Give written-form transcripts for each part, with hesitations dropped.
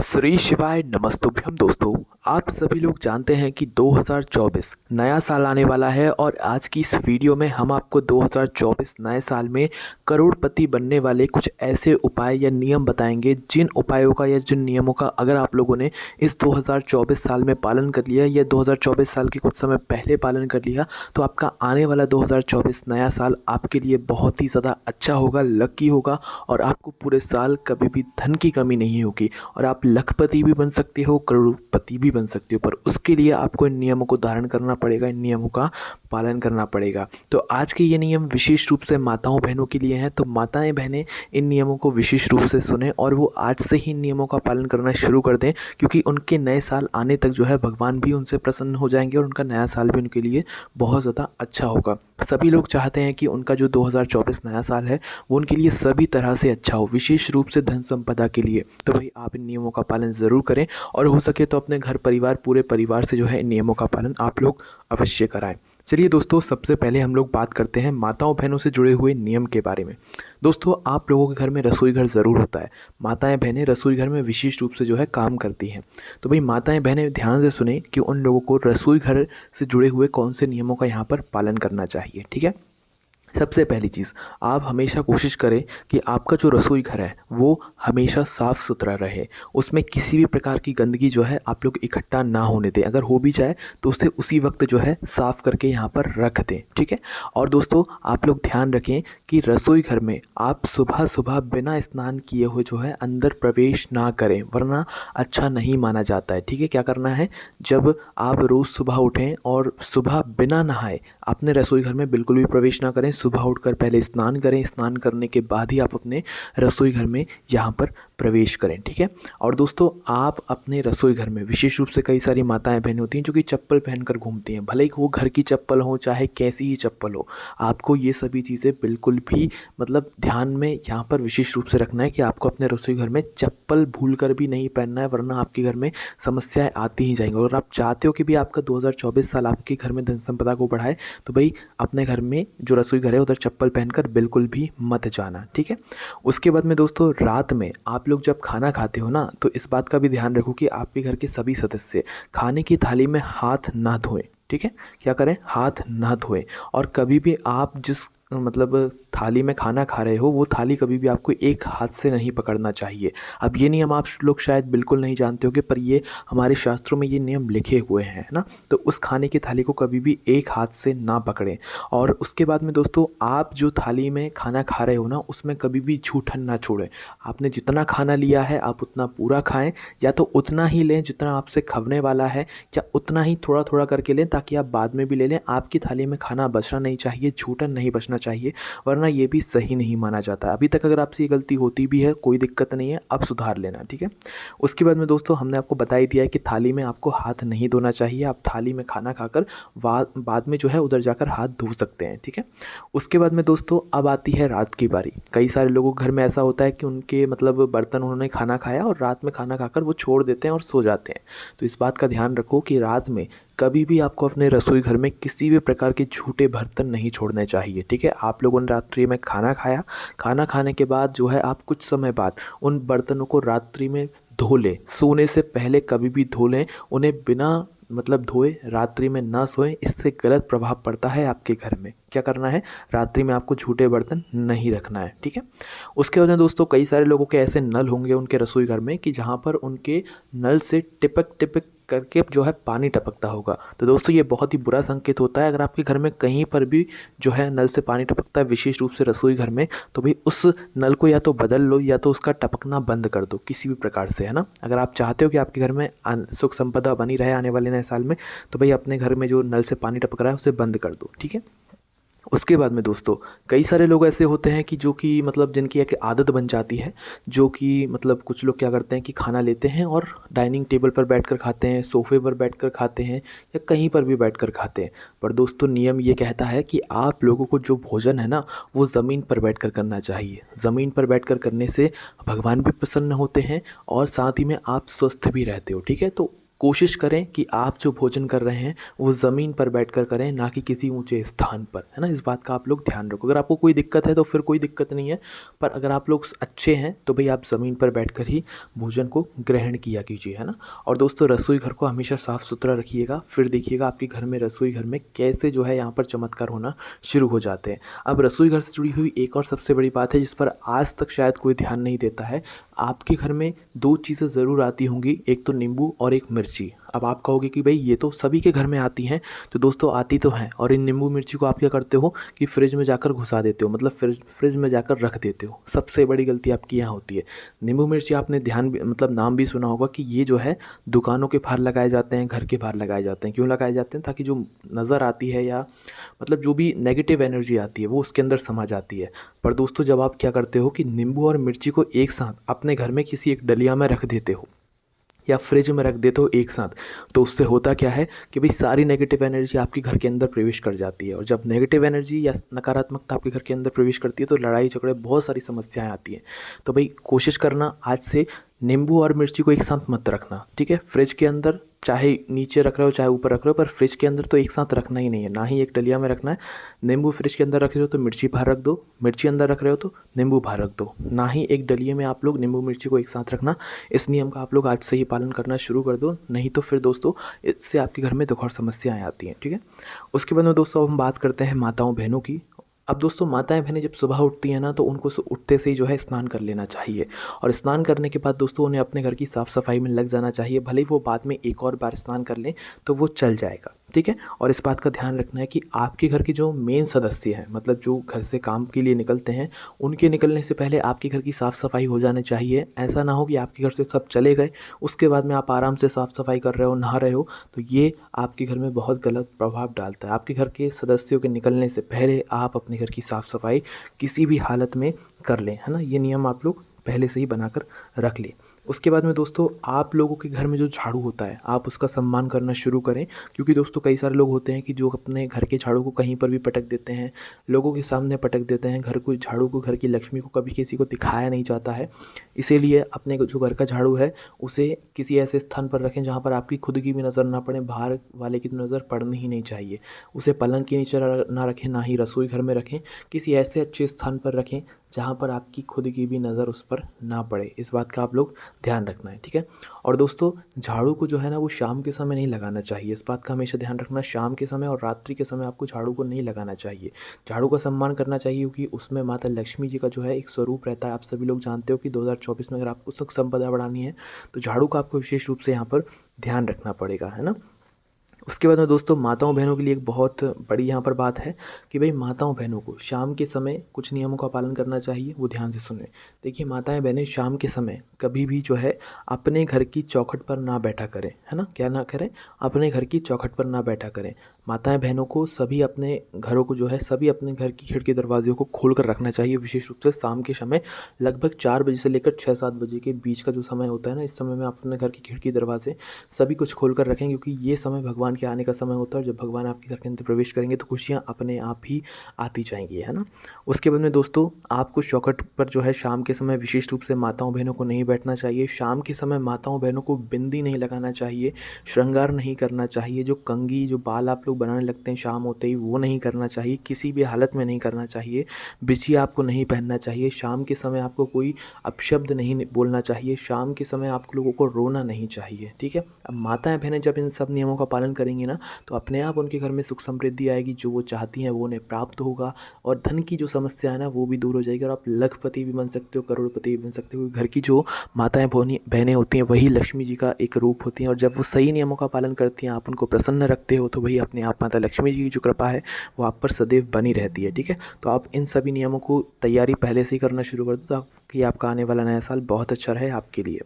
श्री शिवाय नमस्तुभ्यम दोस्तों। आप सभी लोग जानते हैं कि 2024 नया साल आने वाला है और आज की इस वीडियो में हम आपको 2024 नए साल में करोड़पति बनने वाले कुछ ऐसे उपाय या नियम बताएंगे, जिन उपायों का या जिन नियमों का अगर आप लोगों ने इस 2024 साल में पालन कर लिया या 2024 साल के कुछ समय पहले पालन कर लिया तो आपका आने वाला 2024 नया साल आपके लिए बहुत ही ज़्यादा अच्छा होगा, लकी होगा और आपको पूरे साल कभी भी धन की कमी नहीं होगी और आप लखपति भी बन सकते हो, करोड़पति भी बन सकते हो। पर उसके लिए आपको इन नियमों को धारण करना पड़ेगा, इन नियमों का पालन करना पड़ेगा। तो आज के ये नियम विशेष रूप से माताओं बहनों के लिए हैं। तो माताएं बहनें इन नियमों को विशेष रूप से सुने और वो आज से ही इन नियमों का पालन करना शुरू कर दें, क्योंकि उनके नए साल आने तक जो है भगवान भी उनसे प्रसन्न हो जाएंगे और उनका नया साल भी उनके लिए बहुत ज़्यादा अच्छा होगा। सभी लोग चाहते हैं कि उनका जो 2024 नया साल है वो उनके लिए सभी तरह से अच्छा हो, विशेष रूप से धन संपदा के लिए। तो भाई आप इन नियमों का पालन ज़रूर करें और हो सके तो अपने घर परिवार पूरे परिवार से जो है इन नियमों का पालन आप लोग अवश्य कराएं। चलिए दोस्तों, सबसे पहले हम लोग बात करते हैं माताओं बहनों से जुड़े हुए नियम के बारे में। दोस्तों, आप लोगों के घर में रसोई घर ज़रूर होता है। माताएं बहनें रसोई घर में विशेष रूप से जो है काम करती हैं। तो भाई माताएं बहनें ध्यान से सुने कि उन लोगों को रसोई घर से जुड़े हुए कौन से नियमों का यहाँ पर पालन करना चाहिए। ठीक है, सबसे पहली चीज़, आप हमेशा कोशिश करें कि आपका जो रसोई घर है वो हमेशा साफ़ सुथरा रहे। उसमें किसी भी प्रकार की गंदगी जो है आप लोग इकट्ठा ना होने दें। अगर हो भी जाए तो उसे उसी वक्त जो है साफ़ करके यहाँ पर रख दें। ठीक है, और दोस्तों आप लोग ध्यान रखें कि रसोई घर में आप सुबह सुबह बिना स्नान किए हुए जो है अंदर प्रवेश ना करें, वरना अच्छा नहीं माना जाता है। ठीक है, क्या करना है, जब आप रोज़ सुबह उठें और सुबह बिना नहाए अपने रसोई घर में बिल्कुल भी प्रवेश ना करें। सुबह उठकर पहले स्नान करें, स्नान करने के बाद ही आप अपने रसोई घर में यहाँ पर प्रवेश करें। ठीक है, और दोस्तों आप अपने रसोई घर में विशेष रूप से कई सारी माताएं बहनें होती हैं जो कि चप्पल पहनकर घूमती हैं, भले ही वो घर की चप्पल हो चाहे कैसी ही चप्पल हो। आपको ये सभी चीज़ें बिल्कुल भी ध्यान में यहाँ पर विशेष रूप से रखना है कि आपको अपने रसोई घर में चप्पल भूल कर भी नहीं पहनना है, वरना आपके घर में समस्याएं आती ही जाएंगी। और आप चाहते हो कि भी आपका 2024 साल आपके घर में धन संपदा को बढ़ाए, तो भाई अपने घर में जो रसोई घर है उधर चप्पल पहनकर बिल्कुल भी मत जाना। ठीक है, उसके बाद में दोस्तों रात में आप लोग जब खाना खाते हो ना, तो इस बात का भी ध्यान रखो कि आपके घर के सभी सदस्य खाने की थाली में हाथ ना धोएं। ठीक है, क्या करें, हाथ ना धोएं। और कभी भी आप जिस थाली में खाना खा रहे हो वो थाली कभी भी आपको एक हाथ से नहीं पकड़ना चाहिए। अब ये नियम आप लोग शायद बिल्कुल नहीं जानते होगे, पर ये हमारे शास्त्रों में ये नियम लिखे हुए हैं ना। तो उस खाने की थाली को कभी भी एक हाथ से ना पकड़ें। और उसके बाद में दोस्तों आप जो थाली में खाना खा रहे हो ना, उसमें कभी भी जूठन ना छोड़ें। आपने जितना खाना लिया है आप उतना पूरा खाएं, या तो उतना ही लें जितना आपसे खवने वाला है, या उतना ही थोड़ा थोड़ा करके लें ताकि आप बाद में भी ले लें। आपकी थाली में खाना बचना नहीं चाहिए, जूठन नहीं बचना चाहिए, वरना ये भी सही नहीं माना जाता। अभी तक अगर आपसे ये गलती होती भी है कोई दिक्कत नहीं है, अब सुधार लेना। ठीक है, उसके बाद में दोस्तों हमने आपको बता ही दिया है कि थाली में आपको हाथ नहीं धोना चाहिए। आप थाली में खाना खाकर बाद में जो है उधर जाकर हाथ धो सकते हैं। ठीक है, उसके बाद में दोस्तों अब आती है रात की बारी। कई सारे लोगों के घर में ऐसा होता है कि उनके बर्तन उन्होंने खाना खाया और रात में खाना खाकर वो छोड़ देते हैं और सो जाते हैं। तो इस बात का ध्यान रखो कि रात में कभी भी आपको अपने रसोई घर में किसी भी प्रकार के झूठे बर्तन नहीं छोड़ने चाहिए। ठीक है, आप लोगों ने रात्रि में खाना खाया, खाना खाने के बाद जो है आप कुछ समय बाद उन बर्तनों को रात्रि में धो लें। सोने से पहले कभी भी धो लें, उन्हें बिना धोए रात्रि में ना सोएं। इससे गलत प्रभाव पड़ता है आपके घर में। क्या करना है, रात्रि में आपको झूठे बर्तन नहीं रखना है। ठीक है, उसके बाद में दोस्तों कई सारे लोगों के ऐसे नल होंगे उनके रसोई घर में कि जहाँ पर उनके नल से टिपक टिपक करके जो है पानी टपकता होगा। तो दोस्तों ये बहुत ही बुरा संकेत होता है। अगर आपके घर में कहीं पर भी जो है नल से पानी टपकता है, विशेष रूप से रसोई घर में, तो भाई उस नल को या तो बदल लो या तो उसका टपकना बंद कर दो किसी भी प्रकार से, है ना। अगर आप चाहते हो कि आपके घर में सुख संपदा बनी रहे आने वाले नए साल में, तो भाई अपने घर में जो नल से पानी टपक रहा है उसे बंद कर दो। ठीक है, उसके बाद में दोस्तों कई सारे लोग ऐसे होते हैं कि जो कि जिनकी एक आदत बन जाती है, जो कि कुछ लोग क्या करते हैं कि खाना लेते हैं और डाइनिंग टेबल पर बैठकर खाते हैं, सोफ़े पर बैठकर खाते हैं, या कहीं पर भी बैठकर खाते हैं। पर दोस्तों नियम ये कहता है कि आप लोगों को जो भोजन है ना वो ज़मीन पर बैठकर करना चाहिए। ज़मीन पर बैठकर करने से भगवान भी प्रसन्न होते हैं और साथ ही में आप स्वस्थ भी रहते हो। ठीक है, तो कोशिश करें कि आप जो भोजन कर रहे हैं वो ज़मीन पर बैठकर करें, ना कि किसी ऊंचे स्थान पर, है ना। इस बात का आप लोग ध्यान रखो। अगर आपको कोई दिक्कत है तो फिर कोई दिक्कत नहीं है, पर अगर आप लोग अच्छे हैं तो भाई आप ज़मीन पर बैठकर ही भोजन को ग्रहण किया कीजिए, है ना। और दोस्तों रसोई घर को हमेशा साफ़ सुथरा रखिएगा, फिर देखिएगा आपके घर में रसोई घर में कैसे जो है यहाँ पर चमत्कार होना शुरू हो जाते हैं। अब रसोई घर से जुड़ी हुई एक और सबसे बड़ी बात है जिस पर आज तक शायद कोई ध्यान नहीं देता है। आपके घर में दो चीज़ें ज़रूर आती होंगी, एक तो नींबू और एक मिर्ची। अब आप कहोगे कि भाई ये तो सभी के घर में आती हैं, तो दोस्तों आती तो हैं, और इन नींबू मिर्ची को आप क्या करते हो कि फ्रिज में जाकर घुसा देते हो, मतलब फ्रिज में जाकर रख देते हो। सबसे बड़ी गलती आपकी यहाँ होती है। नींबू मिर्ची आपने मतलब नाम भी सुना होगा कि ये जो है दुकानों के बाहर लगाए जाते हैं, घर के बाहर लगाए जाते हैं। क्यों लगाए जाते हैं? ताकि जो नज़र आती है या मतलब जो भी नेगेटिव एनर्जी आती है वो उसके अंदर समा जाती है। पर दोस्तों जब आप क्या करते हो कि नींबू और मिर्ची को एक साथ अपने घर में किसी एक डलिया में रख देते हो या फ्रिज में रख देते हो एक साथ, तो उससे होता क्या है कि भाई सारी नेगेटिव एनर्जी आपके घर के अंदर प्रवेश कर जाती है। और जब नेगेटिव एनर्जी या नकारात्मकता आपके घर के अंदर प्रवेश करती है तो लड़ाई झगड़े बहुत सारी समस्याएं आती हैं। तो भाई कोशिश करना आज से नींबू और मिर्ची को एक साथ मत रखना, ठीक है। फ्रिज के अंदर चाहे नीचे रख रहे हो चाहे ऊपर रख रहे हो, पर फ्रिज के अंदर तो एक साथ रखना ही नहीं है, ना ही एक डलिया में रखना है। नींबू फ्रिज के अंदर रख रहे हो तो मिर्ची बाहर रख दो, मिर्ची अंदर रख रहे हो तो नींबू बाहर रख दो, ना ही एक डलिए में आप लोग नींबू मिर्ची को एक साथ रखना। इस नियम का आप लोग आज से ही पालन करना शुरू कर दो, नहीं तो फिर दोस्तों इससे आपके घर में दुख और समस्याएँ आती हैं, ठीक है। उसके बाद में दोस्तों अब हम बात करते हैं माताओं बहनों की। अब दोस्तों माताएं बहनें जब सुबह उठती हैं ना तो उनको उठते से ही जो है स्नान कर लेना चाहिए, और स्नान करने के बाद दोस्तों उन्हें अपने घर की साफ़ सफाई में लग जाना चाहिए। भले ही वो बाद में एक और बार स्नान कर लें तो वो चल जाएगा, ठीक है। और इस बात का ध्यान रखना है कि आपके घर के जो मेन सदस्य हैं, मतलब जो घर से काम के लिए निकलते हैं, उनके निकलने से पहले आपके घर की साफ़ सफाई हो जानी चाहिए। ऐसा ना हो कि आपके घर से सब चले गए, उसके बाद में आप आराम से साफ़ सफाई कर रहे हो, नहा रहे हो, तो ये आपके घर में बहुत गलत प्रभाव डालता है। आपके घर के सदस्यों के निकलने से पहले आप अपने घर की साफ़ सफाई किसी भी हालत में कर लें, है ना। ये नियम आप लोग पहले से ही बनाकर रख लें। उसके बाद में दोस्तों आप लोगों के घर में जो झाड़ू होता है आप उसका सम्मान करना शुरू करें, क्योंकि दोस्तों कई सारे लोग होते हैं कि जो अपने घर के झाड़ू को कहीं पर भी पटक देते हैं, लोगों के सामने पटक देते हैं। घर को झाड़ू को, घर की लक्ष्मी को कभी किसी को दिखाया नहीं जाता है। इसीलिए अपने जो घर का झाड़ू है उसे किसी ऐसे स्थान पर रखें जहाँ पर आपकी खुद की भी नज़र ना पड़े, बाहर वाले की तो नज़र पड़नी ही नहीं चाहिए। उसे पलंग के नीचे ना रखें, ना ही रसोई घर में रखें, किसी ऐसे अच्छे स्थान पर रखें जहाँ पर आपकी खुद की भी नज़र उस पर ना पड़े। इस बात का आप लोग ध्यान रखना है, ठीक है। और दोस्तों झाड़ू को जो है ना वो शाम के समय नहीं लगाना चाहिए, इस बात का हमेशा ध्यान रखना। शाम के समय और रात्रि के समय आपको झाड़ू को नहीं लगाना चाहिए। झाड़ू का सम्मान करना चाहिए क्योंकि उसमें माता लक्ष्मी जी का जो है एक स्वरूप रहता है। आप सभी लोग जानते हो कि 2024 में अगर आपको सुख संपदा बढ़ानी है तो झाड़ू का आपको विशेष रूप से यहाँ पर ध्यान रखना पड़ेगा, है ना। उसके बाद में दोस्तों माताओं बहनों के लिए एक बहुत बड़ी यहाँ पर बात है कि भाई माताओं बहनों को शाम के समय कुछ नियमों का पालन करना चाहिए, वो ध्यान से सुनें। देखिए माताएं बहनें शाम के समय कभी भी जो है अपने घर की चौखट पर ना बैठा करें, है ना। क्या ना करें? अपने घर की चौखट पर ना बैठा करें। माताएं बहनों को सभी अपने घरों को जो है सभी अपने घर की खिड़की दरवाज़ों को खोल कर रखना चाहिए, विशेष रूप से शाम के समय लगभग 4 बजे से लेकर 6-7 बजे के बीच का जो समय होता है ना, इस समय में आप अपने घर की खिड़की दरवाजे सभी कुछ खोल कर रखें, क्योंकि ये समय भगवान के आने का समय होता है। और जब भगवान आपके घर के अंदर प्रवेश करेंगे तो खुशियाँ अपने आप ही आती जाएंगी, है ना। उसके बाद में दोस्तों आपको चौखट पर जो है शाम के समय विशेष रूप से माताओं बहनों को नहीं बैठना चाहिए। शाम के समय माताओं बहनों को बिंदी नहीं लगाना चाहिए, श्रृंगार नहीं करना चाहिए। जो कंघी जो बाल आप लोग बनाने लगते हैं शाम होते ही, वो नहीं करना चाहिए, किसी भी हालत में नहीं करना चाहिए। बिछिया आपको नहीं पहनना चाहिए। शाम के समय आपको कोई अपशब्द नहीं बोलना चाहिए। शाम के समय आप लोगों को रोना नहीं चाहिए, ठीक है। अब माताएं बहनें जब इन सब नियमों का पालन करेंगी ना तो अपने आप उनके घर में सुख समृद्धि आएगी, जो वो चाहती हैं वो उन्हें प्राप्त होगा, और धन की जो समस्या है ना वो भी दूर हो जाएगी, और आप लखपति भी बन सकते हो, करोड़पति भी बन सकते हो। घर की जो माताएं बहनें होती हैं वही लक्ष्मी जी का एक रूप होती हैं, और जब वो सही नियमों का पालन करती हैं, आप उनको प्रसन्न रखते हो, तो वही अपने आप माता लक्ष्मी जी की जो कृपा है वो आप पर सदैव बनी रहती है, ठीक है। तो आप इन सभी नियमों को तैयारी पहले से ही करना शुरू कर दो कि आपका आने वाला नया साल बहुत अच्छा रहे आपके लिए।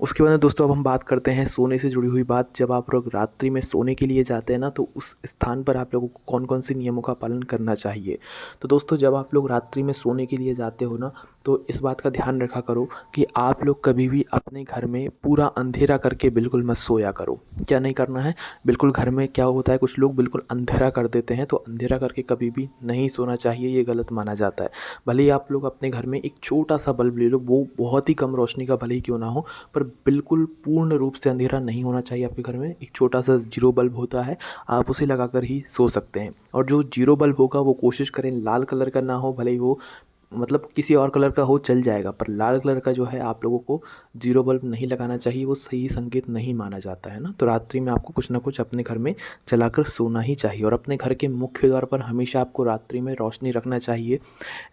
उसके बाद दोस्तों अब हम बात करते हैं सोने से जुड़ी हुई बात। जब आप लोग रात्रि में सोने के लिए जाते हैं ना तो उस स्थान पर आप लोगों को कौन कौन से नियमों का पालन करना चाहिए। तो दोस्तों जब आप लोग रात्रि में सोने के लिए जाते हो ना तो इस बात का ध्यान रखा करो कि आप लोग कभी भी अपने घर में पूरा अंधेरा करके बिल्कुल मत सोया करो। क्या नहीं करना है? बिल्कुल घर में क्या होता है, कुछ लोग बिल्कुल अंधेरा कर देते हैं, तो अंधेरा करके कभी भी नहीं सोना चाहिए, ये गलत माना जाता है। भले ही आप लोग अपने घर में एक छोटा सा बल्ब ले लो, वो बहुत ही कम रोशनी का भले ही क्यों ना हो, पर बिल्कुल पूर्ण रूप से अंधेरा नहीं होना चाहिए आपके घर में। एक छोटा सा जीरो बल्ब होता है, आप उसे लगाकर ही सो सकते हैं। और जो जीरो बल्ब होगा वो कोशिश करें लाल कलर का ना हो, भले ही वो मतलब किसी और कलर का हो चल जाएगा, पर लाल कलर का जो है आप लोगों को जीरो बल्ब नहीं लगाना चाहिए, वो सही संकेत नहीं माना जाता है ना। तो रात्रि में आपको कुछ ना कुछ अपने घर में जलाकर सोना ही चाहिए। और अपने घर के मुख्य द्वार पर हमेशा आपको रात्रि में रोशनी रखना चाहिए।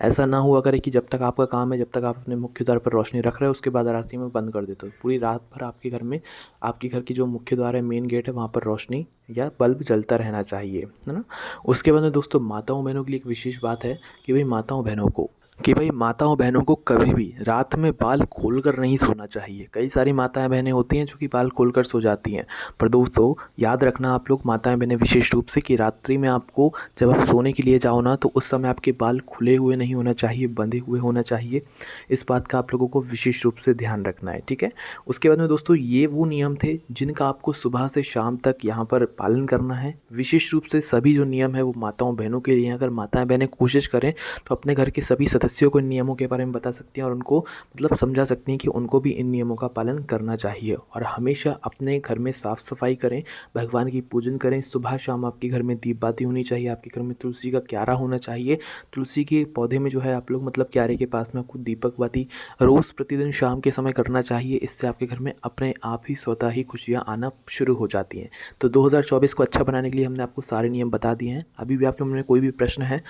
ऐसा ना हुआ करे कि जब तक आपका काम है, जब तक आप अपने मुख्य द्वार पर रोशनी रख रहे हो, उसके बाद रात्रि में बंद कर देते हो। पूरी रात भर आपके घर में, आपके घर की जो मुख्य द्वार है, मेन गेट है, वहाँ पर रोशनी या बल्ब जलता रहना चाहिए, है ना। उसके बाद में दोस्तों माताओं बहनों के लिए एक विशेष बात है कि भाई माताओं बहनों को कभी भी रात में बाल खोलकर नहीं सोना चाहिए। कई सारी माताएं बहनें होती हैं जो कि बाल खोलकर सो जाती हैं, पर दोस्तों याद रखना आप लोग माताएं बहनें विशेष रूप से कि रात्रि में आपको जब आप सोने के लिए जाओ ना, तो उस समय आपके बाल खुले हुए नहीं होना चाहिए, बंधे हुए होना चाहिए। इस बात का आप लोगों को विशेष रूप से ध्यान रखना है, ठीक है। उसके बाद में दोस्तों ये वो नियम थे जिनका आपको सुबह से शाम तक यहाँ पर पालन करना है। विशेष रूप से सभी जो नियम है वो माताओं बहनों के लिए। अगर माताएं बहनें कोशिश करें तो अपने घर के सभी सदस्यों को इन नियमों के बारे में बता सकती हैं और उनको मतलब समझा सकती हैं कि उनको भी इन नियमों का पालन करना चाहिए। और हमेशा अपने घर में साफ़ सफाई करें, भगवान की पूजन करें। सुबह शाम आपके घर में दीप बाती होनी चाहिए, आपके घर में तुलसी का क्यारा होना चाहिए। तुलसी के पौधे में जो है आप लोग मतलब क्यारे के पास में आपको दीपक बाती रोज़ प्रतिदिन शाम के समय करना चाहिए। इससे आपके घर में अपने आप ही स्वतः ही खुशियाँ आना शुरू हो जाती हैं। तो 2024 को अच्छा बनाने के लिए हमने आपको सारे नियम बता दिए हैं। अभी भी आपके मन में कोई भी प्रश्न है